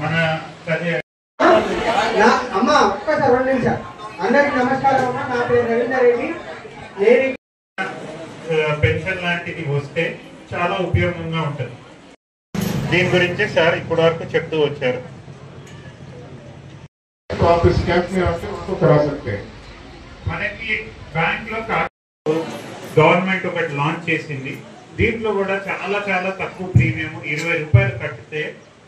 మన అమ్మ ఒక్కసారి 2 నిమిషాలు. అందరికీ నమస్కారం అమ్మ. నా పేరు రవీందర్ రెడ్డి. పెన్షన్ లాంటిది వస్తే చాలా ఉపయోగంగా ఉంటుంది. దీని గురించి సార్ ఇప్పటి వరకు చెప్తూ వచ్చారు. మనకి బ్యాంక్ లో గవర్నమెంట్ ఒకటి లాంచ్ చేసింది. దీంట్లో కూడా చాలా చాలా తక్కువ ప్రీమియం, 20 రూపాయలు కట్టితే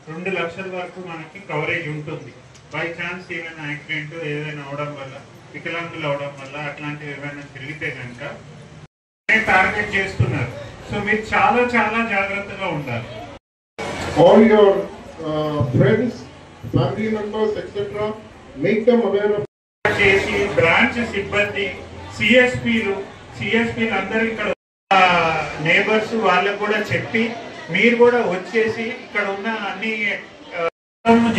2 లక్షల వరకు మనకి కవరేజ్ ఉంటుంది. బై ఛాన్స్ ఏమైనా యాక్సిడెంట్ ఏదైనా అవడం వల్ల, వికలాంగులు అవడం వల్ల అట్లాంటివి ఏమైనా జరిగితే కనుక టార్గెట్ చేస్తున్నారు. సో మీరు చాలా చాలా జాగ్రత్తగా ఉండాలి. All your friends, family members, etc. make them aware of. చేసి బ్రాంచ్ సిబ్బంది, సిఎస్పీలు అందరూ ఇక్కడ నేబర్స్ వాళ్ళకు కూడా చెప్పి మీరు కూడా వచ్చేసి ఇక్కడ ఉన్న అన్ని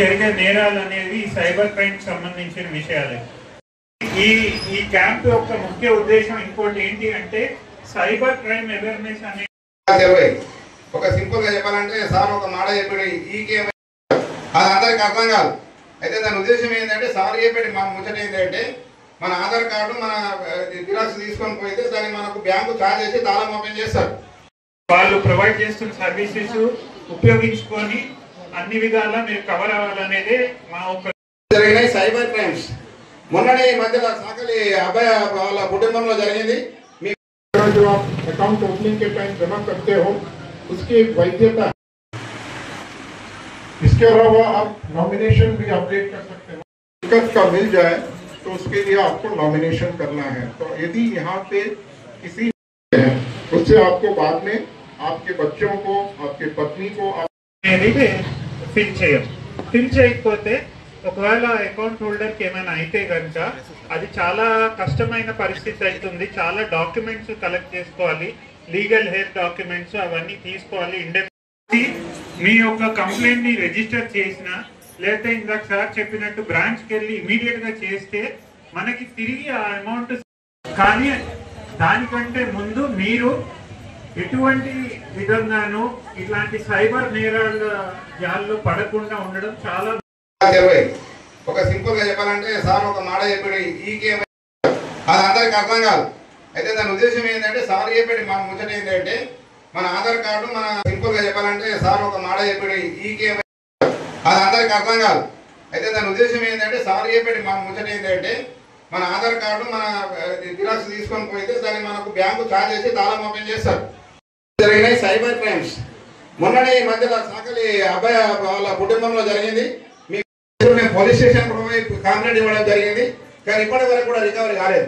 జరిగే నేరాలు అనేవి సైబర్ క్రైమ్ సంబంధించిన విషయాలే. ఈ క్యాంప్ యొక్క ముఖ్య ఉద్దేశం ఇంకోటి ఏంటి అంటే సైబర్ క్రైమ్ అవేర్నెస్ అనేది. ఒక సింపుల్ గా చెప్పాలంటే సార్ ఒక మాట చెప్పాడు, అది అందరికి అర్థం కాదు. అయితే దాని ఉద్దేశం ఏంటంటే సార్ చెప్పాడు మన ముచ్చట ఏంటంటే మన ఆధార్ కార్డు మన జిరాక్స్ తీసుకొని పోయితే దాన్ని మనకు బ్యాంకు ఛార్జ్ చేసి తాళం ఓపెన్ చేస్తారు. వాళ్ళు ప్రొవైడ్ చేస్తున్న సర్వీసెస్ ఉపయోగించుకొని అన్ని విధాలా మీరు కవర్ అవ్వాలనేదే మా ఒక జరిగిన సైబర్ క్రైమ్స్. మొన్ననే ఈ మధ్యలో సాకలి అబ్బాయి వాళ్ళ కుటుంబంలో జరిగింది. जो आप अकाउंट ओपनिंग के टाइम जमा करते हो उसकी एक वैधता। इसके अलावा आप नॉमिनेशन भी अपडेट कर सकते हो। दिक्कत का मिल जाए तो उसके लिए आपको नॉमिनेशन करना है। तो यदि यहाँ पे किसी है उससे आपको बाद में आपके बच्चों को, आपके पत्नी को ఫిల్ చేయకపోతే ఒకవేళ అకౌంట్ హోల్డర్కి ఏమైనా అయితే కనుక అది చాలా కష్టమైన పరిస్థితి అవుతుంది. చాలా డాక్యుమెంట్స్ కలెక్ట్ చేసుకోవాలి, లీగల్ హెయిర్ డాక్యుమెంట్స్ అవన్నీ తీసుకోవాలి. మీ యొక్క కంప్లైంట్ ని రిజిస్టర్ చేసిన లేకపోతే ఇందాక సార్ చెప్పినట్టు బ్రాంచ్కి వెళ్ళి ఇమీడియట్ గా చేస్తే మనకి తిరిగి ఆ అమౌంట్. కానీ దానికంటే ముందు మీరు ఎటువంటి విధంగానూ ఇట్లాంటి సైబర్ నేరాల జాల్లో పడకుండా ఉండడం చాలా. ఒక సింపుల్ గా చెప్పాలంటే సార్ ఒక మాట చెప్పాడు, అది అందరికి అర్థం కాదు. అయితే దాని ఉద్దేశం ఏంటంటే సార్ చెప్పాడు మన ముచ్చట ఏంటంటే మన ఆధార్ కార్డు మన సింపుల్ గా చెప్పాలంటే సార్ ఒక మాట చెప్పాడు, అది అందరికి అర్థం కాదు. అయితే దాని ఉద్దేశం ఏంటంటే సార్ చెప్పాడు మన ముచ్చట ఏంటంటే మన ఆధార్ కార్డు మన జిరాక్స్ తీసుకొని పోయితే దాన్ని మనకు బ్యాంకు ఛార్జ్ చేసి తాళం ఓపెన్ చేస్తారు. జరిగిన సైబర్ క్రైమ్స్. మొన్ననే ఈ మధ్యలో సాకలి అబ్బాయి వాళ్ళ కుటుంబంలో జరిగింది. మేము పోలీస్ స్టేషన్ కంప్లైంట్ ఇవ్వడం జరిగింది, కానీ ఇప్పటి వరకు కూడా రికవరీ కాలేదు.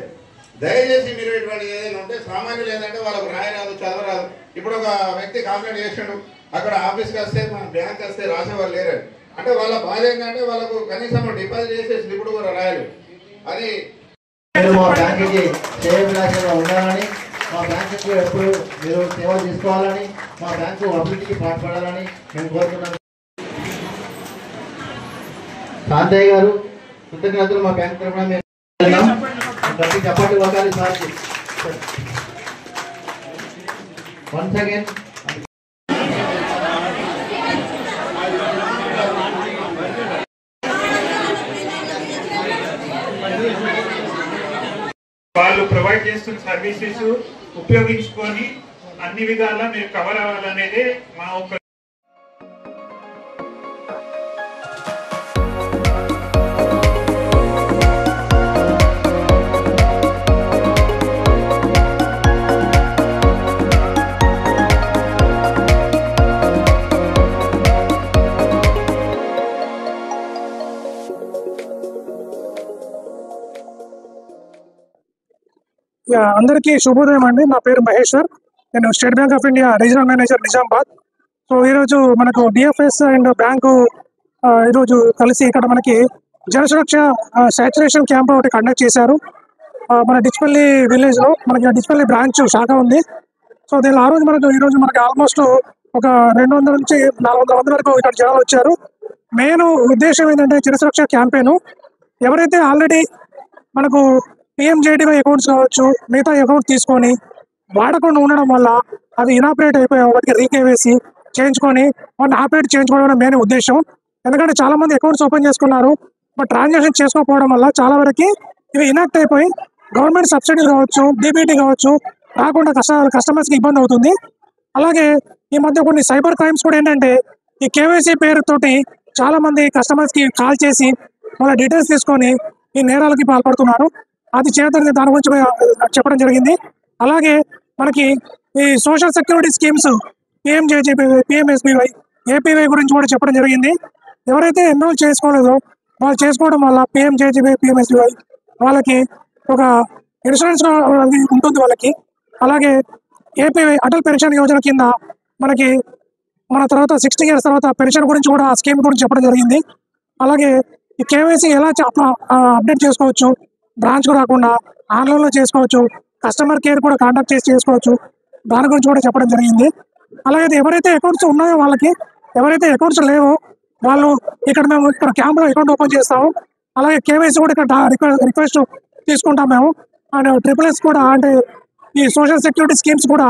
దయచేసి మీరు ఇటువంటి ఏదైనా ఉంటే సామాన్యులు ఏంటంటే వాళ్ళకు రాయరాదు, చదవరాదు. ఇప్పుడు ఒక వ్యక్తి కంప్లైంట్ చేసాడు, అక్కడ ఆఫీస్కి వస్తే మన బ్యాంక్ వస్తే రాసేవాళ్ళు లేరు. అంటే వాళ్ళ బాధ ఏంటంటే వాళ్ళకు కనీసం డిపాజిట్ చేసే స్లిప్ కూడా రాయాలి. అది మా బ్యాంకుకి శ్రేయభిలాషంగా ఉండాలని, మా బ్యాంకుకు ఎప్పుడు మీరు సేవలు తీసుకోవాలని, మా బ్యాంకు అభివృద్ధికి పాటుపడాలని మేము కోరుతున్నాం. కాంతయ్య గారు కృతజ్ఞతలు మా బ్యాంక్ తరఫున మేము చెప్పండి ఒకసారి సార్కి. వన్స్ అగైన్ వాళ్ళు ప్రొవైడ్ చేస్తున్న సర్వీసెస్ ఉపయోగించుకొని అన్ని విధాలా మీరు కవర్ అవ్వాలనేదే మా ఒక. అందరికీ శుభోదయం అండి. నా పేరు మహేశ్వర్, నేను state bank of India regional manager Nizamabad. So ఈరోజు మనకు డిఎఫ్ఎస్ అండ్ బ్యాంకు ఈరోజు కలిసి ఇక్కడ మనకి జనసురక్ష సాచురేషన్ క్యాంప్ ఒకటి కండక్ట్ చేశారు. మన డిచ్పల్లి విలేజ్లో మనకి డిచ్పల్లి బ్రాంచ్ శాఖ ఉంది. సో దీనిలో ఆ రోజు ఈరోజు మనకి ఆల్మోస్ట్ ఒక 200 నుంచి 400 మంది వరకు ఇక్కడ జనాలు వచ్చారు. మెయిన్ ఉద్దేశం ఏంటంటే జనసురక్ష క్యాంపెయిన్. ఎవరైతే ఆల్రెడీ మనకు పిఎంజేడీవై అకౌంట్స్ కావచ్చు, మిగతా అకౌంట్ తీసుకొని వాడకుండా ఉండడం వల్ల అవి ఇనాపరేట్ అయిపోయి వాటికి రీకేవేసి చేయించుకొని వాటిని ఆపరేట్ చేయించుకోవడం మెయిన్ ఉద్దేశం. ఎందుకంటే చాలా మంది అకౌంట్స్ ఓపెన్ చేసుకున్నారు, బట్ ట్రాన్సాక్షన్ చేసుకోకపోవడం వల్ల చాలా వరకు ఇవి ఇనాక్ట్ అయిపోయి గవర్నమెంట్ సబ్సిడీ కావచ్చు, డీబీటీ కావచ్చు రాకుండా కస్టమర్స్కి ఇబ్బంది అవుతుంది. అలాగే ఈ మధ్య కొన్ని సైబర్ క్రైమ్స్ కూడా ఏంటంటే ఈ కేవైసీ పేరుతోటి చాలా మంది కస్టమర్స్కి కాల్ చేసి వాళ్ళ డీటెయిల్స్ తీసుకొని ఈ నేరాలకి పాల్పడుతున్నారు. అది చేయదని దాని గురించి చెప్పడం జరిగింది. అలాగే మనకి ఈ social security schemes PMJJBY, PMSBY, APY గురించి కూడా చెప్పడం జరిగింది. ఎవరైతే ఎన్రోల్ చేసుకోలేదో వాళ్ళు చేసుకోవడం వల్ల పిఎంజేజీబీ, పిఎంఎస్బీవై వాళ్ళకి ఒక ఇన్సూరెన్స్ ఉంటుంది వాళ్ళకి. అలాగే ఏపీవై అటల్ పెన్షన్ యోజన కింద మనకి మన తర్వాత 60 years తర్వాత పెన్షన్ గురించి కూడా ఆ స్కీమ్ గురించి చెప్పడం జరిగింది. అలాగే ఈ కేవైసీ ఎలా అప్డేట్ చేసుకోవచ్చు, బ్రాంచ్కు రాకుండా ఆన్లైన్లో చేసుకోవచ్చు, కస్టమర్ కేర్ కూడా కాంటాక్ట్ చేసి చేసుకోవచ్చు, దాని గురించి కూడా చెప్పడం జరిగింది. అలాగే ఎవరైతే అకౌంట్స్ ఉన్నాయో వాళ్ళకి, ఎవరైతే అకౌంట్స్ లేవో వాళ్ళు మేము ఇక్కడ క్యాంప్లో అకౌంట్ ఓపెన్ చేస్తాము. అలాగే కేవైసీ కూడా ఇక్కడ రిక్వెస్ట్ తీసుకుంటాం మేము. అండ్ SSS కూడా అంటే ఈ సోషల్ సెక్యూరిటీ స్కీమ్స్ కూడా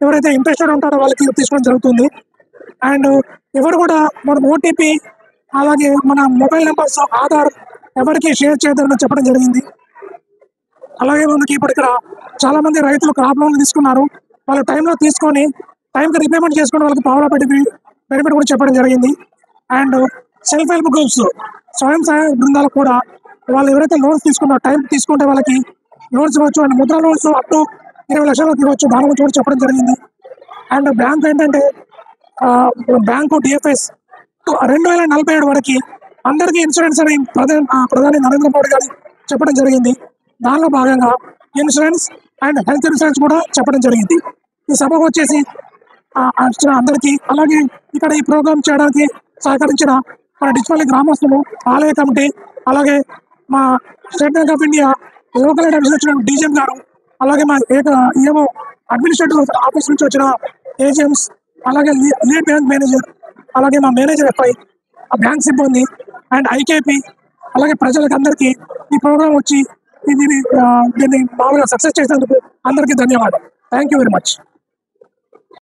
ఎవరైతే ఇంట్రెస్టెడ్ ఉంటారో వాళ్ళకి తీసుకోవడం జరుగుతుంది. అండ్ ఎవరు కూడా మన ఓటీపీ అలాగే మన మొబైల్ నెంబర్స్, ఆధార్ ఎవరికి షేర్ చేయదని చెప్పడం జరిగింది. అలాగే మనకి ఇప్పుడు ఇక్కడ చాలా మంది రైతులు క్రాప్ లోన్లు తీసుకున్నారు. వాళ్ళు టైంలో తీసుకొని టైంకి రీపేమెంట్ చేసుకుని వాళ్ళకి పావులా బెనిఫిట్ కూడా చెప్పడం జరిగింది. అండ్ సెల్ఫ్ హెల్ప్ గ్రూప్స్, స్వయం సహాయ బృందాలకు కూడా వాళ్ళు ఎవరైతే లోన్స్ తీసుకున్నారో టైం తీసుకుంటే వాళ్ళకి లోన్స్ ఇవ్వచ్చు. And Mudra loans up to 20 లక్షలకు ఇవ్వచ్చు, దాని గురించి కూడా చెప్పడం జరిగింది. అండ్ బ్యాంక్ ఏంటంటే బ్యాంకు డిఎఫ్ఎస్ 2047 వరకు అందరికీ ఇన్సూరెన్స్ అని ప్రధాని నరేంద్ర మోడీ గారు చెప్పడం జరిగింది. దానిలో భాగంగా ఇన్సూరెన్స్ అండ్ హెల్త్ ఇన్సూరెన్స్ కూడా చెప్పడం జరిగింది. ఈ సభకు వచ్చేసి అందరికీ, అలాగే ఇక్కడ ఈ ప్రోగ్రామ్ చేయడానికి సహకరించిన మన డిచ్పల్లి గ్రామస్తులు, ఆలయ కమిటీ, అలాగే మా state bank of India local administration DGM గారు, అలాగే మా ఏమో అడ్మినిస్ట్రేటివ్ ఆఫీస్ నుంచి వచ్చిన ఏజెంట్స్, అలాగే లీడ్ బ్యాంక్ మేనేజర్, అలాగే మా మేనేజర్ ఎఫ్ఐ, ఆ బ్యాంక్ సిబ్బంది అండ్ ఐకేపీ, అలాగే ప్రజలకు అందరికీ ఈ ప్రోగ్రామ్ వచ్చి దీన్ని మామూలుగా సక్సెస్ చేసినందుకు అందరికీ ధన్యవాదాలు. Thank you very much.